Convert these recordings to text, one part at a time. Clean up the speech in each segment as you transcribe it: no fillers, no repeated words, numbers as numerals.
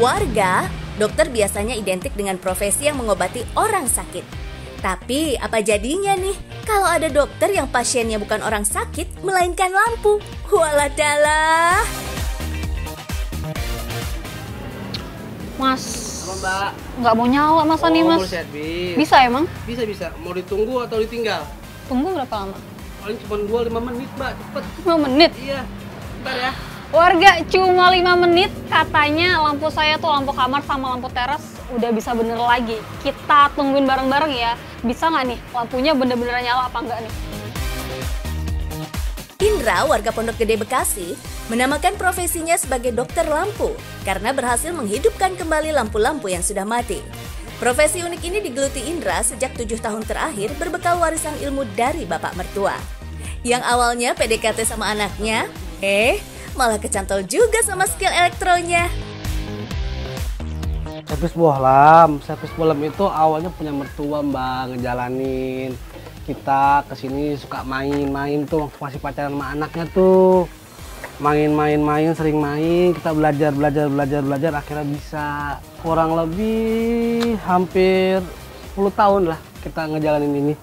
Warga, dokter biasanya identik dengan profesi yang mengobati orang sakit. Tapi apa jadinya nih kalau ada dokter yang pasiennya bukan orang sakit, melainkan lampu? Waladalah. Mas, Apa Mbak? nggak mau nyala masa nih mas? Mau servis. Bisa emang? Bisa. Mau ditunggu atau ditinggal? Tunggu berapa lama? Paling cuma 2-5 menit Mbak, cepet. 5 menit? Iya, bentar ya. Warga, cuma 5 menit katanya lampu saya tuh lampu kamar sama lampu teras udah bisa bener lagi. Kita tungguin bareng-bareng ya. Bisa nggak nih lampunya bener-bener nyala apa enggak nih? Indra, warga Pondok Gede Bekasi, menamakan profesinya sebagai dokter lampu karena berhasil menghidupkan kembali lampu-lampu yang sudah mati. Profesi unik ini digeluti Indra sejak 7 tahun terakhir berbekal warisan ilmu dari bapak mertua. Yang awalnya PDKT sama anaknya, malah kecantol juga sama skill elektronya. Servis bohlam itu awalnya punya mertua Mbak, ngejalanin. Kita kesini suka main-main tuh, masih pacaran sama anaknya tuh. Main, sering main, kita belajar, akhirnya bisa. Kurang lebih hampir 10 tahun lah kita ngejalanin ini.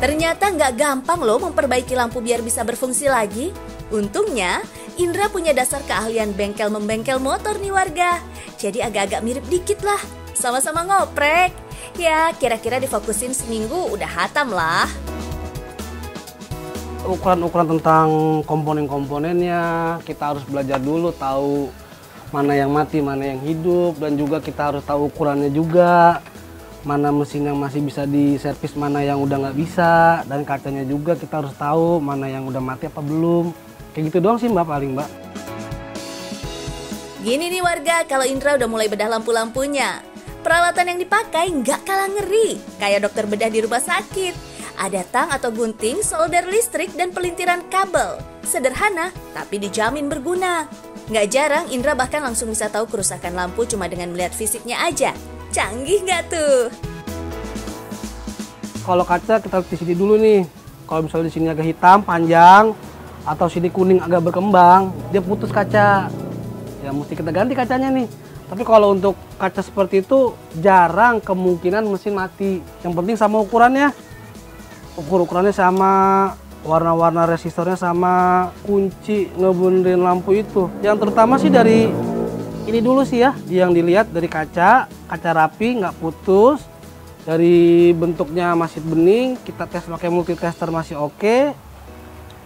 Ternyata nggak gampang loh memperbaiki lampu biar bisa berfungsi lagi. Untungnya, Indra punya dasar keahlian bengkel-membengkel motor nih warga. Jadi agak-agak mirip dikit lah, sama-sama ngoprek. Ya, kira-kira difokusin seminggu udah hatam lah. Ukuran tentang komponen-komponennya, kita harus belajar dulu tahu mana yang mati, mana yang hidup, dan juga kita harus tahu ukurannya juga. Mana mesin yang masih bisa diservis, mana yang udah nggak bisa, dan kacanya juga kita harus tahu mana yang udah mati apa belum. Kayak gitu doang sih Mbak, paling Mbak. Gini nih warga, kalau Indra udah mulai bedah lampu-lampunya, peralatan yang dipakai nggak kalah ngeri, kayak dokter bedah di rumah sakit. Ada tang atau gunting, solder listrik, dan pelintiran kabel. Sederhana, tapi dijamin berguna. Nggak jarang, Indra bahkan langsung bisa tahu kerusakan lampu cuma dengan melihat fisiknya aja. Canggih nggak tuh? Kalau kaca kita lihat di sini dulu nih. Kalau misalnya di sini agak hitam, panjang, atau sini kuning agak berkembang, dia putus kaca. Ya mesti kita ganti kacanya nih. Tapi kalau untuk kaca seperti itu jarang kemungkinan mesin mati. Yang penting sama ukurannya. Ukurannya sama, warna-warna resistornya sama, kunci ngebenerin lampu itu. Yang terutama sih dari ini dulu sih ya, yang dilihat dari kaca rapi, nggak putus. Dari bentuknya masih bening, kita tes pakai multitester masih oke.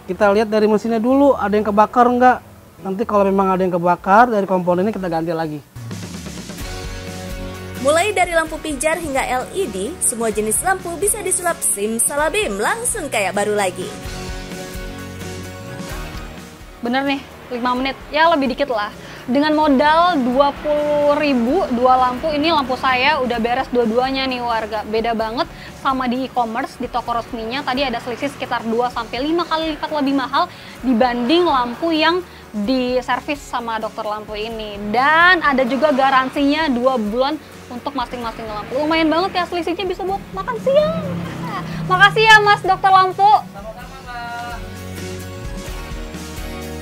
Kita lihat dari mesinnya dulu, ada yang kebakar nggak. Nanti kalau memang ada yang kebakar, dari komponennya kita ganti lagi. Mulai dari lampu pijar hingga LED, semua jenis lampu bisa disulap simsalabim langsung kayak baru lagi. Bener nih, 5 menit, ya lebih dikit lah. Dengan modal 20.000, 2 lampu, ini lampu saya udah beres dua-duanya nih warga. Beda banget sama di e-commerce, di toko resminya tadi ada selisih sekitar 2-5 kali lipat lebih mahal dibanding lampu yang di servis sama dokter lampu ini. Dan ada juga garansinya 2 bulan untuk masing-masing lampu. Lumayan banget ya selisihnya, bisa buat makan siang. Makasih ya Mas dokter lampu. Sama-sama Mbak.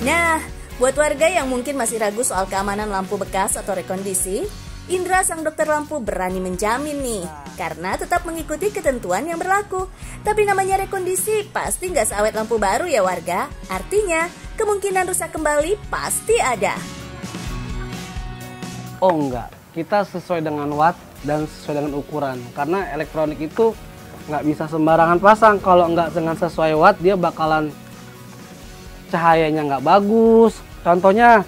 Nah, buat warga yang mungkin masih ragu soal keamanan lampu bekas atau rekondisi, Indra sang dokter lampu berani menjamin nih, karena tetap mengikuti ketentuan yang berlaku. Tapi namanya rekondisi pasti nggak seawet lampu baru ya warga. Artinya, kemungkinan rusak kembali pasti ada. Oh enggak, kita sesuai dengan watt dan sesuai dengan ukuran. Karena elektronik itu nggak bisa sembarangan pasang. Kalau nggak dengan sesuai watt, dia bakalan cahayanya nggak bagus. Contohnya,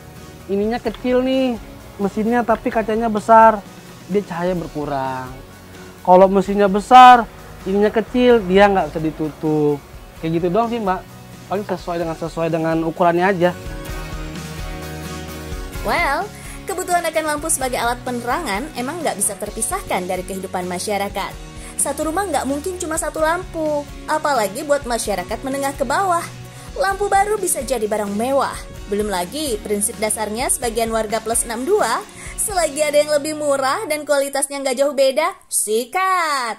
ininya kecil nih mesinnya, tapi kacanya besar, dia cahaya berkurang. Kalau mesinnya besar, ininya kecil, dia nggak bisa ditutup. Kayak gitu doang sih Mbak. Paling sesuai dengan ukurannya aja. Well, kebutuhan akan lampu sebagai alat penerangan emang nggak bisa terpisahkan dari kehidupan masyarakat. Satu rumah nggak mungkin cuma satu lampu, apalagi buat masyarakat menengah ke bawah. Lampu baru bisa jadi barang mewah. Belum lagi prinsip dasarnya sebagian warga plus 62, selagi ada yang lebih murah dan kualitasnya nggak jauh beda, sikat.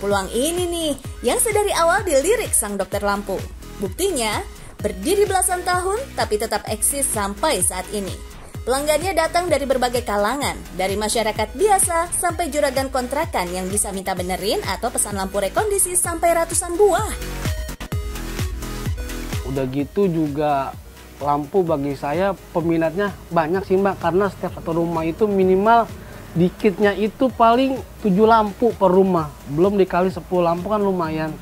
Peluang ini nih yang sedari awal dilirik sang dokter lampu. Buktinya, berdiri belasan tahun tapi tetap eksis sampai saat ini. Pelanggannya datang dari berbagai kalangan, dari masyarakat biasa sampai juragan kontrakan yang bisa minta benerin atau pesan lampu rekondisi sampai ratusan buah. Udah gitu juga lampu bagi saya peminatnya banyak sih Mbak, karena setiap satu rumah itu minimal dikitnya itu paling 7 lampu per rumah, belum dikali 10 lampu kan lumayan.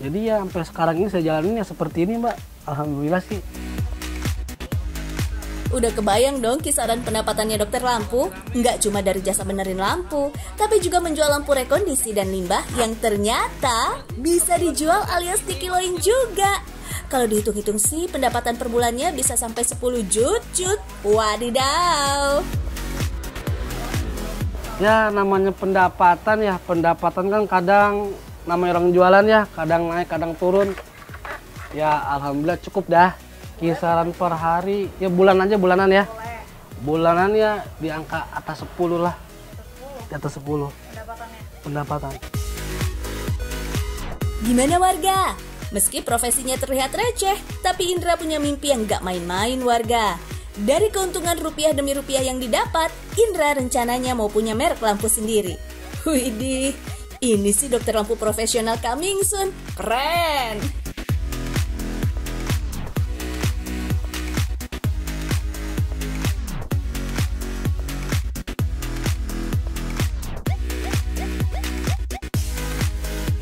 Jadi ya sampai sekarang ini saya jalanin ya seperti ini Mbak, alhamdulillah sih. Udah kebayang dong kisaran pendapatannya dokter lampu? Nggak cuma dari jasa benerin lampu, tapi juga menjual lampu rekondisi dan limbah yang ternyata bisa dijual alias dikiloin juga. Kalau dihitung-hitung sih pendapatan per bulannya bisa sampai 10 jut. Wadidaw. Ya namanya pendapatan kan kadang namanya orang jualan ya, kadang naik kadang turun. Ya alhamdulillah cukup dah. Kisaran per hari, ya bulanan ya. Bulanan ya di angka atas 10 lah. Di atas 10. Pendapatan. Gimana warga? Meski profesinya terlihat receh, tapi Indra punya mimpi yang gak main-main warga. Dari keuntungan rupiah demi rupiah yang didapat, Indra rencananya mau punya merek lampu sendiri. Widih, ini sih dokter lampu profesional coming soon. Keren!